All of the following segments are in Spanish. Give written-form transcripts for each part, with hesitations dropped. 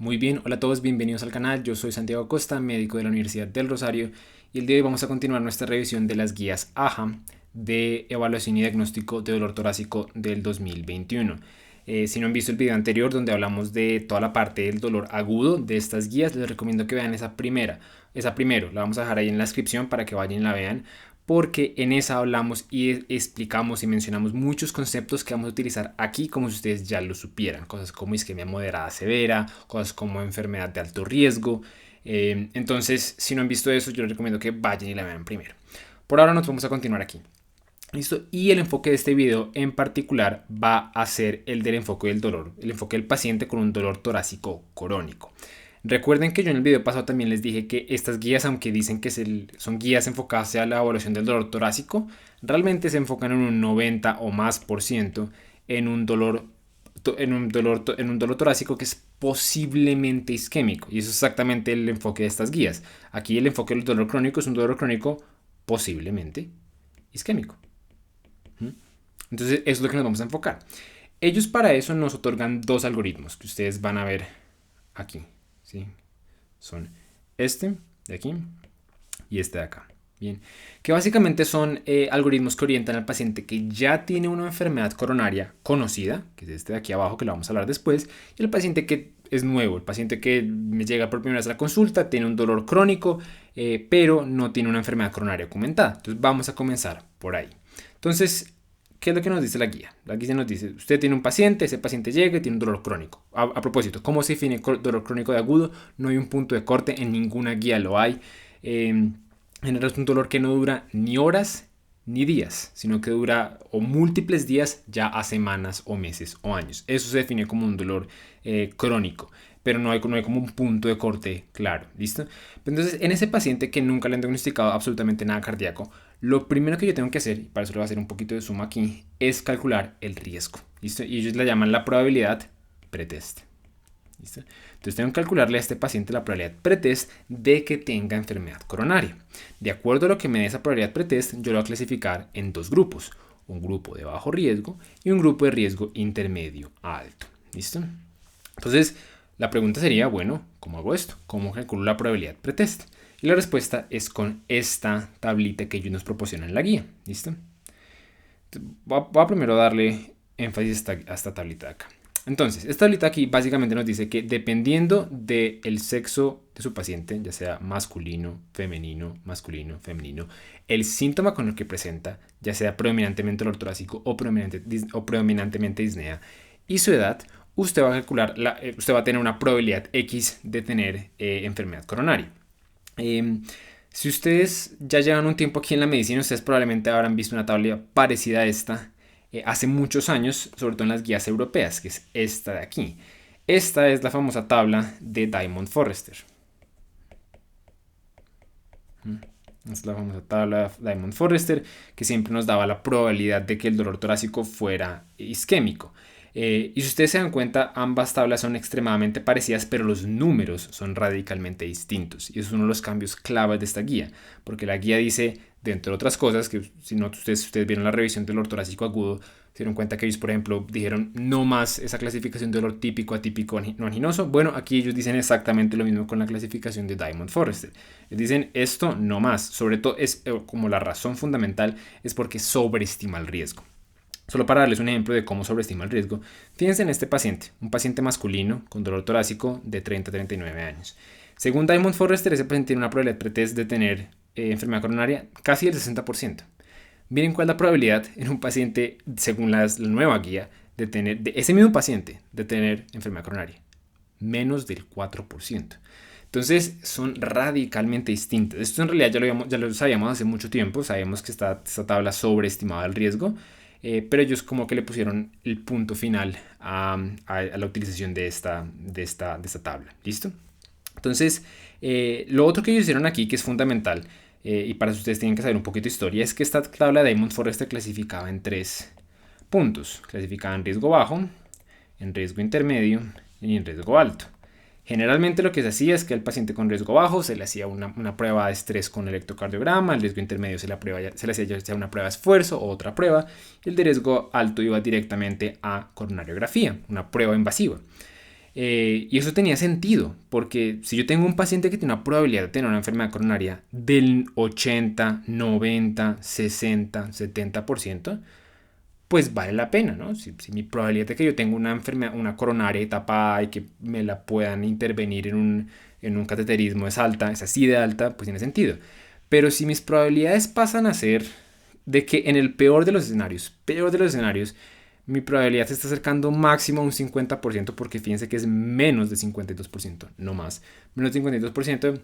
Muy bien, hola a todos, bienvenidos al canal. Yo soy Santiago Costa, médico de la Universidad del Rosario, y el día de hoy vamos a continuar nuestra revisión de las guías AHA de evaluación y diagnóstico de dolor torácico del 2021. Si no han visto el video anterior donde hablamos de toda la parte del dolor agudo de estas guías, les recomiendo que vean esa primero, la vamos a dejar ahí en la descripción para que vayan y la vean, porque en esa hablamos y explicamos y mencionamos muchos conceptos que vamos a utilizar aquí como si ustedes ya lo supieran, cosas como isquemia moderada severa, cosas como enfermedad de alto riesgo. Entonces, si no han visto eso, yo les recomiendo que vayan y la vean primero. Por ahora nos vamos a continuar aquí. ¿Listo? Y el enfoque de este video en particular va a ser el del enfoque del dolor, el enfoque del paciente con un dolor torácico crónico. Recuerden que yo en el video pasado también les dije que estas guías, aunque dicen que son guías enfocadas a la evaluación del dolor torácico, realmente se enfocan en un 90 o más por ciento en un dolor torácico que es posiblemente isquémico. Y eso es exactamente el enfoque de estas guías. Aquí el enfoque del dolor crónico es un dolor crónico posiblemente isquémico. Entonces eso es lo que nos vamos a enfocar. Ellos para eso nos otorgan dos algoritmos que ustedes van a ver aquí. ¿Sí? Son este de aquí y este de acá. Bien, que básicamente son algoritmos que orientan al paciente que ya tiene una enfermedad coronaria conocida, que es este de aquí abajo que lo vamos a hablar después, y el paciente que es nuevo, el paciente que me llega por primera vez a la consulta, tiene un dolor crónico, pero no tiene una enfermedad coronaria documentada. Entonces vamos a comenzar por ahí. Entonces, ¿qué es lo que nos dice la guía? La guía nos dice, usted tiene un paciente, ese paciente llega y tiene un dolor crónico. A propósito, ¿cómo se define dolor crónico de agudo? No hay un punto de corte, en ninguna guía lo hay. En general es un dolor que no dura ni horas ni días, sino que dura o múltiples días ya a semanas o meses o años. Eso se define como un dolor crónico, pero no hay como un punto de corte claro, ¿listo? Entonces, en ese paciente que nunca le han diagnosticado absolutamente nada cardíaco, lo primero que yo tengo que hacer, y para eso le voy a hacer un poquito de zoom aquí, es calcular el riesgo, ¿listo? Y ellos la llaman la probabilidad pretest. ¿Listo? Entonces tengo que calcularle a este paciente la probabilidad pretest de que tenga enfermedad coronaria. De acuerdo a lo que me dé esa probabilidad pretest, yo lo voy a clasificar en dos grupos. Un grupo de bajo riesgo y un grupo de riesgo intermedio a alto. ¿Listo? Entonces, la pregunta sería, bueno, ¿cómo hago esto? ¿Cómo calculo la probabilidad pretest? Y la respuesta es con esta tablita que ellos nos proporcionan en la guía. ¿Listo? Voy a primero darle énfasis a esta tablita de acá. Entonces, esta tablita aquí básicamente nos dice que dependiendo del sexo de su paciente, ya sea masculino, femenino, el síntoma con el que presenta, ya sea predominantemente dolor torácico o predominantemente disnea, y su edad, usted va a calcular, usted va a tener una probabilidad X de tener enfermedad coronaria. Si ustedes ya llevan un tiempo aquí en la medicina, ustedes probablemente habrán visto una tabla parecida a esta hace muchos años, sobre todo en las guías europeas, que es esta de aquí. Esta es la famosa tabla de Diamond Forrester. Es la famosa tabla de Diamond Forrester que siempre nos daba la probabilidad de que el dolor torácico fuera isquémico. Y si ustedes se dan cuenta, ambas tablas son extremadamente parecidas, pero los números son radicalmente distintos. Y eso es uno de los cambios claves de esta guía, porque la guía dice, dentro de otras cosas, que si no ustedes vieron la revisión del dolor torácico agudo, se dieron cuenta que ellos, por ejemplo, dijeron no más esa clasificación de dolor típico, atípico, no anginoso. Bueno, aquí ellos dicen exactamente lo mismo con la clasificación de Diamond Forrester. Les dicen esto no más. Sobre todo, es como la razón fundamental es porque sobreestima el riesgo. Solo para darles un ejemplo de cómo sobreestima el riesgo, fíjense en este paciente, un paciente masculino con dolor torácico de 30 a 39 años. Según Diamond Forrester, ese paciente tiene una probabilidad pretest de tener enfermedad coronaria casi del 60%. Miren cuál es la probabilidad en un paciente, según la nueva guía, de tener, de ese mismo paciente, de tener enfermedad coronaria. Menos del 4%. Entonces son radicalmente distintas. Esto en realidad ya lo sabíamos hace mucho tiempo, sabíamos que esta tabla sobreestimaba el riesgo. Pero ellos como que le pusieron el punto final a la utilización de esta tabla. ¿Listo? Entonces, lo otro que ellos hicieron aquí, que es fundamental, y para eso ustedes tienen que saber un poquito de historia, es que esta tabla de Diamond Forrester clasificaba en tres puntos. Clasificaba en riesgo bajo, en riesgo intermedio y en riesgo alto. Generalmente lo que se hacía es que al paciente con riesgo bajo se le hacía una prueba de estrés con electrocardiograma, el riesgo intermedio se le hacía ya sea una prueba de esfuerzo o otra prueba, y el de riesgo alto iba directamente a coronariografía, una prueba invasiva. Y eso tenía sentido, porque si yo tengo un paciente que tiene una probabilidad de tener una enfermedad coronaria del 80, 90, 60, 70%, pues vale la pena, ¿no? Si mi probabilidad de que yo tenga una enfermedad, una coronaria tapada y que me la puedan intervenir en un cateterismo es alta, es así de alta, pues tiene sentido. Pero si mis probabilidades pasan a ser de que en el peor de los escenarios, mi probabilidad se está acercando máximo a un 50%, porque fíjense que es menos de 52%, no más. Menos de 52%,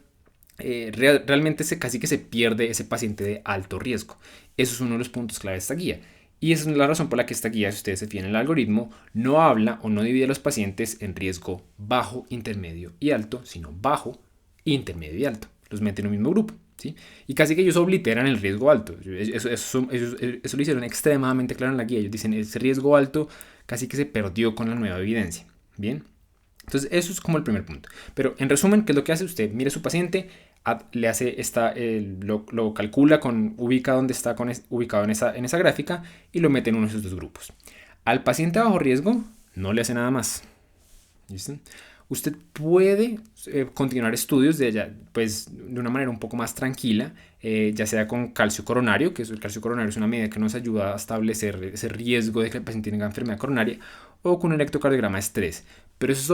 realmente casi que se pierde ese paciente de alto riesgo. Eso es uno de los puntos clave de esta guía. Y esa es la razón por la que esta guía, si ustedes se fijan en el algoritmo, no habla o no divide a los pacientes en riesgo bajo, intermedio y alto, sino bajo, intermedio y alto. Los mete en un mismo grupo. ¿Sí? Y casi que ellos obliteran el riesgo alto. Eso lo hicieron extremadamente claro en la guía. Ellos dicen, ese riesgo alto casi que se perdió con la nueva evidencia. Bien. Entonces, eso es como el primer punto. Pero en resumen, ¿qué es lo que hace usted? Mire a su paciente, le hace lo calcula, ubica dónde está ubicado en esa gráfica y lo mete en uno de esos dos grupos. Al paciente a bajo riesgo no le hace nada más. ¿Listo? Usted puede continuar estudios pues, de una manera un poco más tranquila, ya sea con calcio coronario, que el calcio coronario es una medida que nos ayuda a establecer ese riesgo de que el paciente tenga enfermedad coronaria, o con un electrocardiograma de estrés. Pero eso es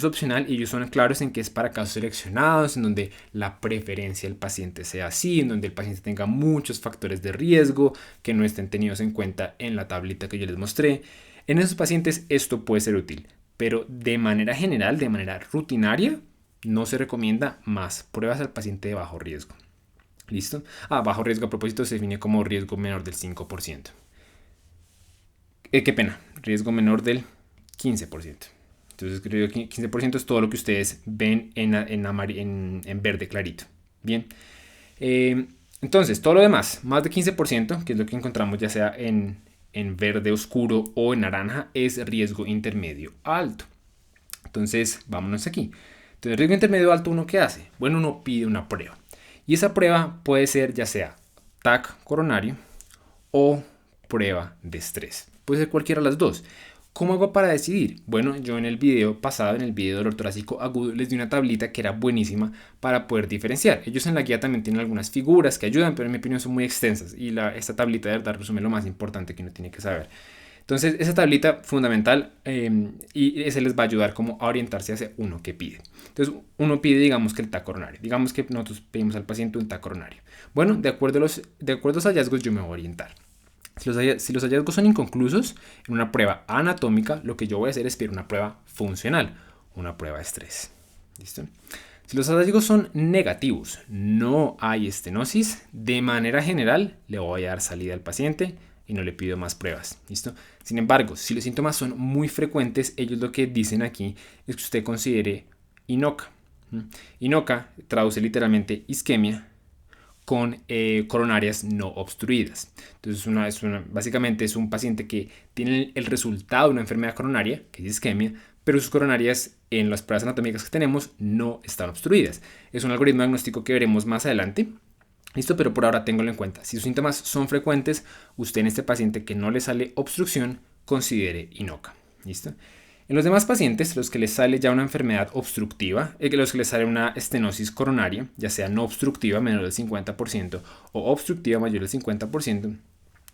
opcional y ellos son claros en que es para casos seleccionados, en donde la preferencia del paciente sea así, en donde el paciente tenga muchos factores de riesgo que no estén tenidos en cuenta en la tablita que yo les mostré. En esos pacientes esto puede ser útil, pero de manera general, de manera rutinaria, no se recomienda más pruebas al paciente de bajo riesgo. ¿Listo? Bajo riesgo a propósito se define como riesgo menor del 5%. Qué pena, riesgo menor del 15%. Entonces, creo que 15% es todo lo que ustedes ven en verde clarito. Bien. Entonces, todo lo demás, más de 15%, que es lo que encontramos ya sea en verde oscuro o en naranja, es riesgo intermedio alto. Entonces, vámonos aquí. Entonces, riesgo intermedio alto, ¿uno qué hace? Bueno, uno pide una prueba. Y esa prueba puede ser ya sea TAC coronario o prueba de estrés. Puede ser cualquiera de las dos. ¿Cómo hago para decidir? Bueno, yo en el video pasado, en el video dolor torácico agudo, les di una tablita que era buenísima para poder diferenciar. Ellos en la guía también tienen algunas figuras que ayudan, pero en mi opinión son muy extensas. Y esta tablita de verdad resume lo más importante que uno tiene que saber. Entonces, esa tablita fundamental y ese les va a ayudar como a orientarse hacia uno que pide. Entonces, uno pide, digamos que el TAC coronario. Digamos que nosotros pedimos al paciente un TAC coronario. Bueno, de acuerdo a los hallazgos yo me voy a orientar. Si los hallazgos son inconclusos en una prueba anatómica, lo que yo voy a hacer es pedir una prueba funcional, una prueba de estrés. ¿Listo? Si los hallazgos son negativos, no hay estenosis, de manera general le voy a dar salida al paciente y no le pido más pruebas. ¿Listo? Sin embargo, si los síntomas son muy frecuentes, ellos lo que dicen aquí es que usted considere INOCA. INOCA traduce literalmente isquemia con coronarias no obstruidas. Entonces, básicamente es un paciente que tiene el resultado de una enfermedad coronaria, que es isquemia, pero sus coronarias en las pruebas anatómicas que tenemos no están obstruidas. Es un algoritmo diagnóstico que veremos más adelante. ¿Listo? Pero por ahora ténganlo en cuenta. Si sus síntomas son frecuentes, usted en este paciente que no le sale obstrucción, considere INOCA. ¿Listo? En los demás pacientes, los que les sale ya una enfermedad obstructiva, los que les sale una estenosis coronaria, ya sea no obstructiva menor del 50% o obstructiva mayor del 50%,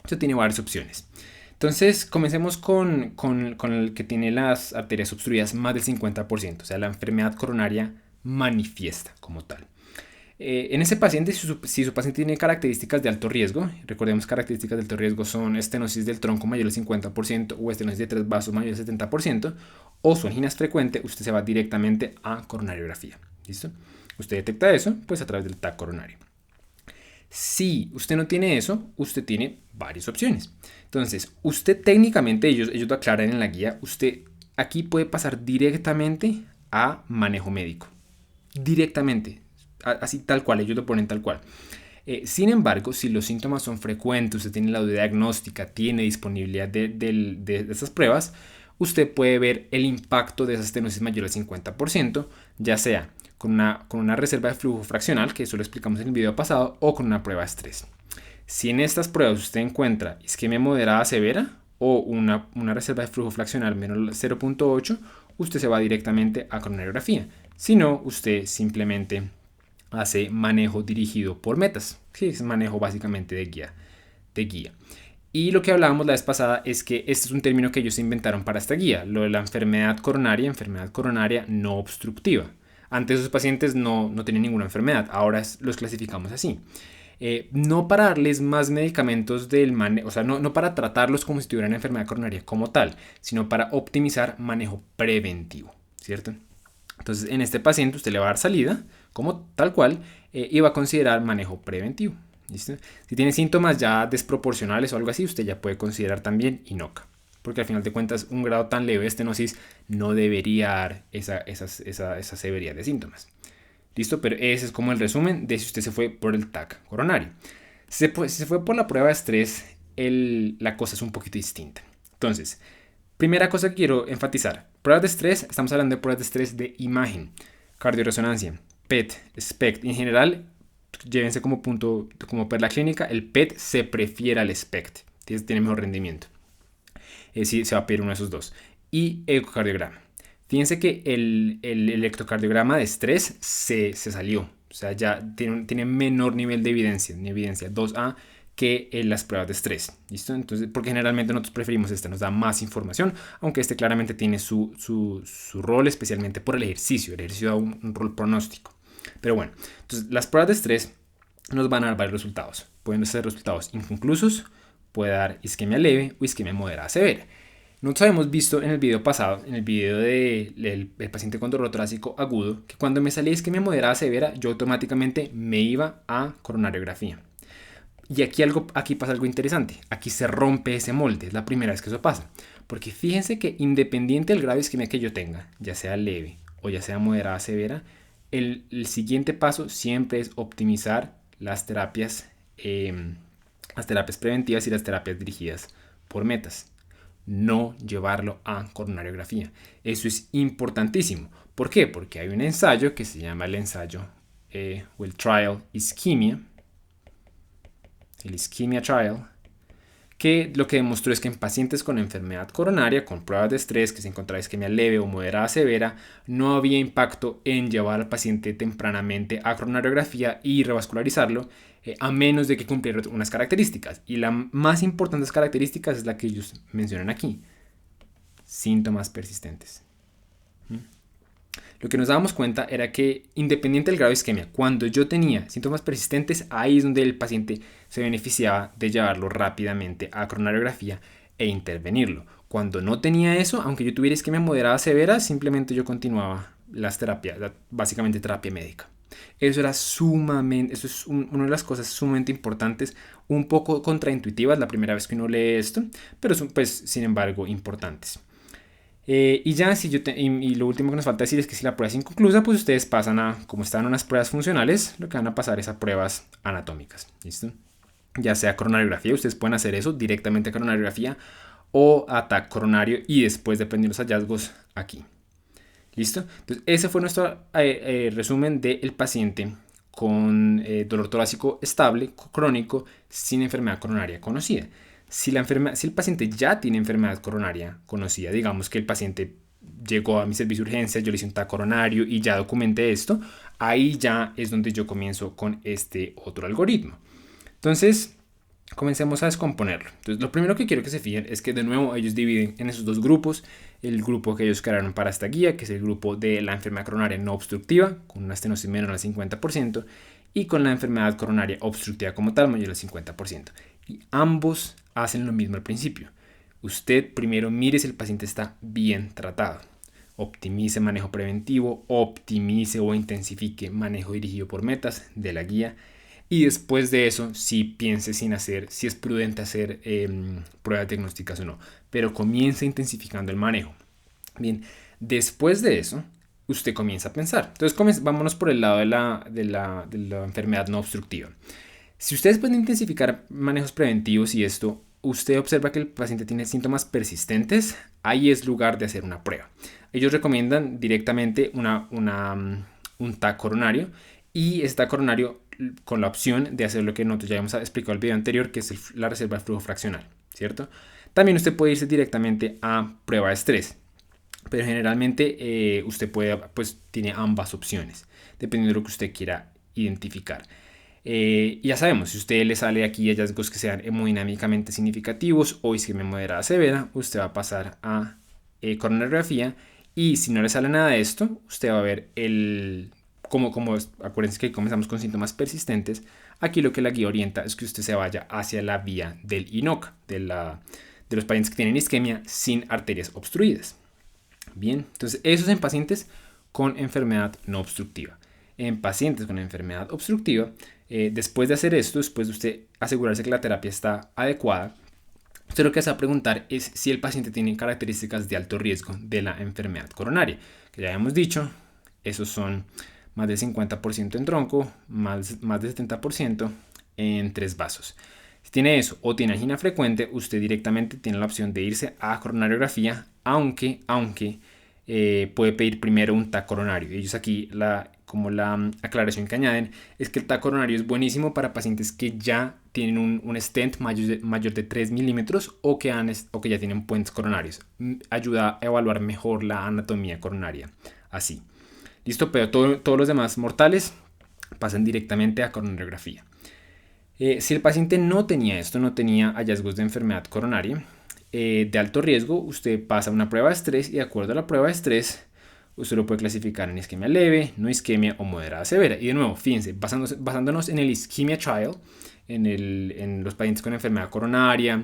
usted tiene varias opciones. Entonces, comencemos con el que tiene las arterias obstruidas más del 50%, o sea, la enfermedad coronaria manifiesta como tal. En ese paciente, si su paciente tiene características de alto riesgo, recordemos características de alto riesgo son estenosis del tronco mayor al 50% o estenosis de 3 vasos mayor al 70%, o su angina es frecuente, usted se va directamente a coronariografía. ¿Listo? Usted detecta eso pues a través del TAC coronario. Si usted no tiene eso, usted tiene varias opciones. Entonces, usted técnicamente, ellos lo aclaran en la guía, usted aquí puede pasar directamente a manejo médico. Directamente. Así tal cual, ellos lo ponen tal cual. Sin embargo, si los síntomas son frecuentes, usted tiene la duda diagnóstica, tiene disponibilidad de esas pruebas, usted puede ver el impacto de esa estenosis mayor al 50%, ya sea con una reserva de flujo fraccional, que eso lo explicamos en el video pasado, o con una prueba de estrés. Si en estas pruebas usted encuentra isquemia moderada severa o una reserva de flujo fraccional menor 0.8, usted se va directamente a coronariografía. Si no, usted simplemente hace manejo dirigido por metas, que es manejo básicamente de guía. Y lo que hablábamos la vez pasada es que este es un término que ellos inventaron para esta guía, lo de la enfermedad coronaria no obstructiva. Antes esos pacientes no tenían ninguna enfermedad, ahora los clasificamos así. No para darles más medicamentos del manejo, o sea, no para tratarlos como si tuvieran enfermedad coronaria como tal, sino para optimizar manejo preventivo, ¿cierto? Entonces, en este paciente usted le va a dar salida, como tal cual, y va a considerar manejo preventivo. ¿Listo? Si tiene síntomas ya desproporcionales o algo así, usted ya puede considerar también INOCA. Porque al final de cuentas, un grado tan leve de estenosis no debería dar esa severidad de síntomas. ¿Listo? Pero ese es como el resumen de si usted se fue por el TAC coronario. Si se fue por la prueba de estrés, la cosa es un poquito distinta. Entonces, primera cosa que quiero enfatizar. Pruebas de estrés, estamos hablando de pruebas de estrés de imagen, cardioresonancia, PET, SPECT. En general, llévense como punto, como perla clínica, el PET se prefiere al SPECT. Tiene mejor rendimiento. Sí, se va a pedir uno de esos dos. Y ecocardiograma. Fíjense que el electrocardiograma de estrés se salió. O sea, ya tiene menor nivel de evidencia 2A, que en las pruebas de estrés. ¿Listo? Entonces, porque generalmente nosotros preferimos nos da más información, aunque claramente tiene su rol, especialmente por el ejercicio. El ejercicio da un rol pronóstico. Pero bueno, entonces las pruebas de estrés nos van a dar varios resultados. Pueden ser resultados inconclusos, puede dar isquemia leve o isquemia moderada severa. Nosotros habíamos visto en el video pasado, en el video del paciente con dolor torácico agudo, que cuando me salía isquemia moderada severa, yo automáticamente me iba a coronariografía. Y aquí pasa algo interesante. Aquí se rompe ese molde. Es la primera vez que eso pasa. Porque fíjense que independiente del grado de isquemia que yo tenga, ya sea leve o ya sea moderada severa, el siguiente paso siempre es optimizar las terapias preventivas y las terapias dirigidas por metas. No llevarlo a coronariografía. Eso es importantísimo. ¿Por qué? Porque hay un ensayo que se llama el ensayo o el trial ischemia. El ischemia trial, que lo que demostró es que en pacientes con enfermedad coronaria, con pruebas de estrés, que se encontraba isquemia leve o moderada severa, no había impacto en llevar al paciente tempranamente a coronariografía y revascularizarlo, a menos de que cumpliera unas características. Y la más importante característica es la que ellos mencionan aquí: síntomas persistentes. Lo que nos dábamos cuenta era que, independiente del grado de isquemia, cuando yo tenía síntomas persistentes, ahí es donde el paciente se beneficiaba de llevarlo rápidamente a coronariografía e intervenirlo. Cuando no tenía eso, aunque yo tuviera isquemia moderada severa, simplemente yo continuaba las terapias, básicamente terapia médica. Eso es una de las cosas sumamente importantes, un poco contraintuitivas la primera vez que uno lee esto, pero son, pues, sin embargo, importantes. Y ya, y lo último que nos falta decir es que si la prueba es inconclusa, pues ustedes pasan como están unas pruebas funcionales, lo que van a pasar es a pruebas anatómicas. ¿Listo? Ya sea coronariografía, ustedes pueden hacer eso directamente a coronariografía o a TAC coronario y después, dependiendo de los hallazgos, aquí. ¿Listo? Entonces, ese fue nuestro resumen del paciente con dolor torácico estable, crónico, sin enfermedad coronaria conocida. Si el paciente ya tiene enfermedad coronaria conocida, digamos que el paciente llegó a mi servicio de urgencias, yo le hice un TAC coronario y ya documenté esto, ahí ya es donde yo comienzo con este otro algoritmo. Entonces, comencemos a descomponerlo. Entonces, lo primero que quiero que se fijen es que de nuevo ellos dividen en esos dos grupos: el grupo que ellos crearon para esta guía, que es el grupo de la enfermedad coronaria no obstructiva, con una estenosis menor al 50%, y con la enfermedad coronaria obstructiva como tal, mayor al 50%. Y ambos hacen lo mismo al principio. Usted primero mire si el paciente está bien tratado. Optimice manejo preventivo, optimice o intensifique manejo dirigido por metas de la guía. Y después de eso, sí piense si es prudente hacer pruebas diagnósticas o no. Pero comience intensificando el manejo. Bien, después de eso, usted comienza a pensar. Entonces, vámonos por el lado de la enfermedad no obstructiva. Si ustedes pueden intensificar manejos preventivos y esto, usted observa que el paciente tiene síntomas persistentes, ahí es lugar de hacer una prueba. Ellos recomiendan directamente un TAC coronario, y ese TAC coronario con la opción de hacer lo que nosotros ya habíamos explicado en el video anterior, que es la reserva de flujo fraccional, ¿cierto? También usted puede irse directamente a prueba de estrés. pero generalmente usted tiene ambas opciones, dependiendo de lo que usted quiera identificar. Ya sabemos, si a usted le sale aquí hallazgos que sean hemodinámicamente significativos o isquemia moderada severa, usted va a pasar a coronariografía, y si no le sale nada de esto, usted va a ver acuérdense que comenzamos con síntomas persistentes. Aquí lo que la guía orienta es que usted se vaya hacia la vía del INOCA, de los pacientes que tienen isquemia sin arterias obstruidas. Bien, entonces eso es en pacientes con enfermedad no obstructiva. En pacientes con enfermedad obstructiva, después de hacer esto, después de usted asegurarse que la terapia está adecuada, usted lo que se va a preguntar es si el paciente tiene características de alto riesgo de la enfermedad coronaria, que ya habíamos dicho, esos son más del 50% en tronco, más del 70% en 3 vasos. Si tiene eso o tiene angina frecuente, usted directamente tiene la opción de irse a coronariografía, aunque puede pedir primero un TAC coronario. Ellos aquí la aclaración que añaden es que el TAC coronario es buenísimo para pacientes que ya tienen un stent mayor de 3 milímetros o que ya tienen puentes coronarios. Ayuda a evaluar mejor la anatomía coronaria. Así. Listo, pero todos los demás mortales pasan directamente a coronariografía. Si el paciente no tenía hallazgos de enfermedad coronaria de alto riesgo, usted pasa una prueba de estrés y de acuerdo a la prueba de estrés, usted lo puede clasificar en isquemia leve, no isquemia o moderada severa. Y de nuevo, fíjense, basándonos en el ischemia trial, en los pacientes con enfermedad coronaria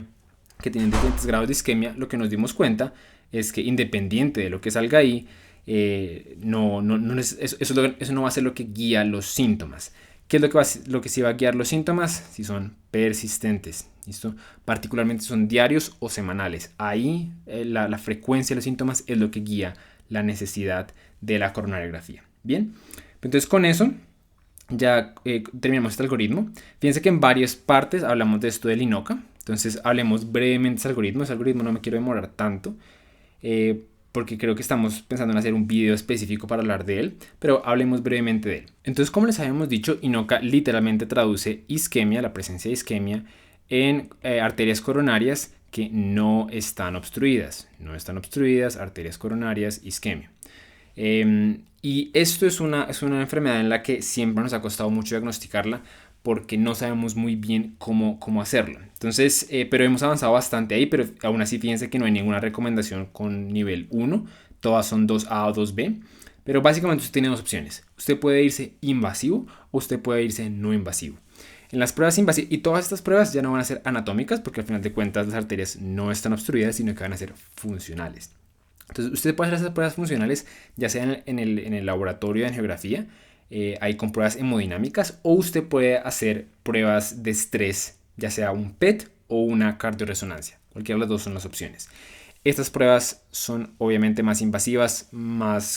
que tienen diferentes grados de isquemia, lo que nos dimos cuenta es que independiente de lo que salga ahí, eso no va a ser lo que guía los síntomas. ¿Qué es lo que sí va a guiar los síntomas? Si son persistentes, ¿listo? Particularmente son diarios o semanales. Ahí la frecuencia de los síntomas es lo que guía la necesidad de la coronariografía. Bien, entonces con eso ya terminamos este algoritmo. Fíjense que en varias partes hablamos de esto del INOCA. Entonces hablemos brevemente de ese algoritmo. Ese algoritmo no me quiero demorar tanto, porque creo que estamos pensando en hacer un video específico para hablar de él, pero hablemos brevemente de él. Entonces, como les habíamos dicho, INOCA literalmente traduce isquemia, la presencia de isquemia en arterias coronarias que no están obstruidas. No están obstruidas, arterias coronarias, isquemia. Y esto es una enfermedad en la que siempre nos ha costado mucho diagnosticarla porque no sabemos muy bien cómo hacerlo. Entonces, pero hemos avanzado bastante ahí, pero aún así fíjense que no hay ninguna recomendación con nivel 1, todas son 2A o 2B, pero básicamente usted tiene dos opciones. Usted puede irse invasivo o usted puede irse no invasivo. En las pruebas invasivas, y todas estas pruebas ya no van a ser anatómicas porque al final de cuentas las arterias no están obstruidas, sino que van a ser funcionales. Entonces usted puede hacer esas pruebas funcionales ya sea en el laboratorio de angiografía, hay con pruebas hemodinámicas, o usted puede hacer pruebas de estrés, ya sea un PET o una cardioresonancia. Cualquiera de las dos son las opciones. Estas pruebas son obviamente más invasivas,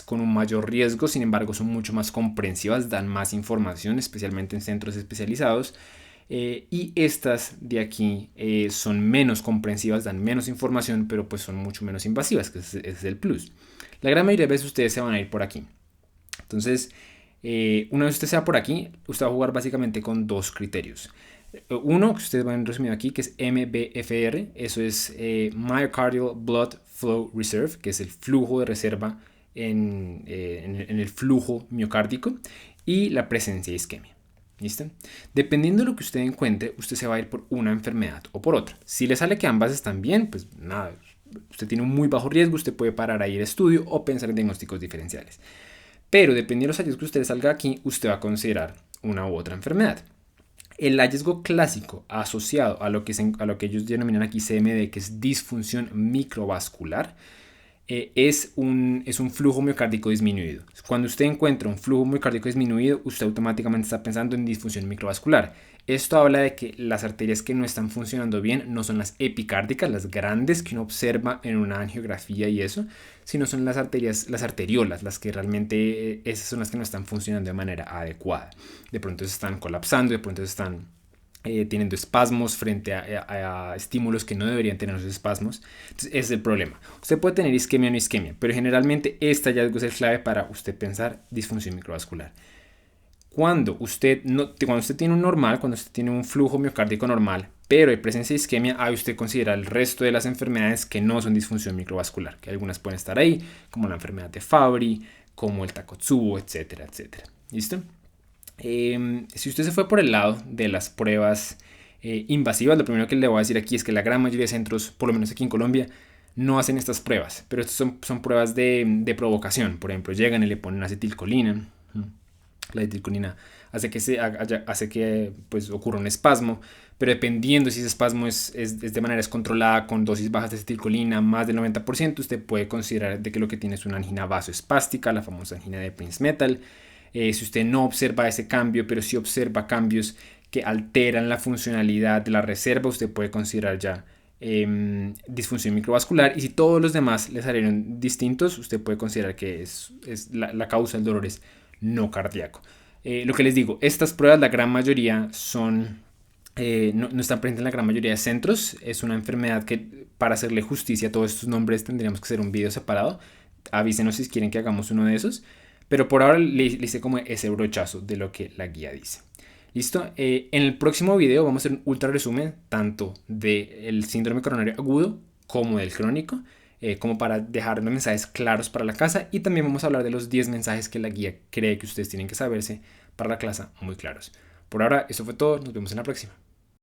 con un mayor riesgo, sin embargo son mucho más comprensivas, dan más información, especialmente en centros especializados. Y estas de aquí son menos comprensivas, dan menos información, pero pues son mucho menos invasivas, que ese es el plus. La gran mayoría de veces ustedes se van a ir por aquí. Entonces, una vez usted sea por aquí, usted va a jugar básicamente con dos criterios. Uno, que ustedes van resumido aquí, que es MBFR, eso es Myocardial Blood Flow Reserve, que es el flujo de reserva en el flujo miocárdico, y la presencia de isquemia. ¿Listo? Dependiendo de lo que usted encuentre, usted se va a ir por una enfermedad o por otra. Si le sale que ambas están bien, pues nada, usted tiene un muy bajo riesgo, usted puede parar ahí el estudio o pensar en diagnósticos diferenciales. Pero dependiendo de los hallazgos que usted salga aquí, usted va a considerar una u otra enfermedad. El hallazgo clásico asociado a lo que ellos denominan aquí CMD, que es disfunción microvascular, es un flujo miocárdico disminuido. Cuando usted encuentra un flujo miocárdico disminuido, usted automáticamente está pensando en disfunción microvascular. Esto habla de que las arterias que no están funcionando bien no son las epicárdicas, las grandes que uno observa en una angiografía y eso, sino son las arteriolas, las que realmente esas son las que no están funcionando de manera adecuada. De pronto se están colapsando, de pronto se están teniendo espasmos frente a estímulos que no deberían tener esos espasmos. Entonces ese es el problema. Usted puede tener isquemia o no isquemia, pero generalmente este hallazgo es el clave para usted pensar disfunción microvascular. cuando usted tiene un normal, cuando usted tiene un flujo miocárdico normal, pero hay presencia de isquemia, ahí usted considera el resto de las enfermedades que no son disfunción microvascular, que algunas pueden estar ahí, como la enfermedad de Fabry, como el Takotsubo, etcétera, etcétera. ¿Listo? Si usted se fue por el lado de las pruebas invasivas, lo primero que le voy a decir aquí es que la gran mayoría de centros, por lo menos aquí en Colombia, no hacen estas pruebas, pero estas son pruebas de provocación. Por ejemplo, llegan y le ponen acetilcolina. La acetilcolina hace que pues, ocurra un espasmo, pero dependiendo si ese espasmo es de manera descontrolada, con dosis bajas de acetilcolina, más del 90%, usted puede considerar de que lo que tiene es una angina vasoespástica, la famosa angina de Prince-Metal. Si usted no observa ese cambio, pero sí observa cambios que alteran la funcionalidad de la reserva, usted puede considerar ya disfunción microvascular. Y si todos los demás le salieron distintos, usted puede considerar que la causa del dolor es no cardíaco. Lo que les digo, estas pruebas, la gran mayoría son no están presentes en la gran mayoría de centros. Es una enfermedad que, para hacerle justicia a todos estos nombres, tendríamos que hacer un video separado. Avísenos si quieren que hagamos uno de esos. Pero por ahora le hice como ese brochazo de lo que la guía dice. ¿Listo? En el próximo video vamos a hacer un ultra resumen tanto del síndrome coronario agudo como del crónico, como para dejar los mensajes claros para la casa, y también vamos a hablar de los 10 mensajes que la guía cree que ustedes tienen que saberse para la clase muy claros. Por ahora, eso fue todo. Nos vemos en la próxima.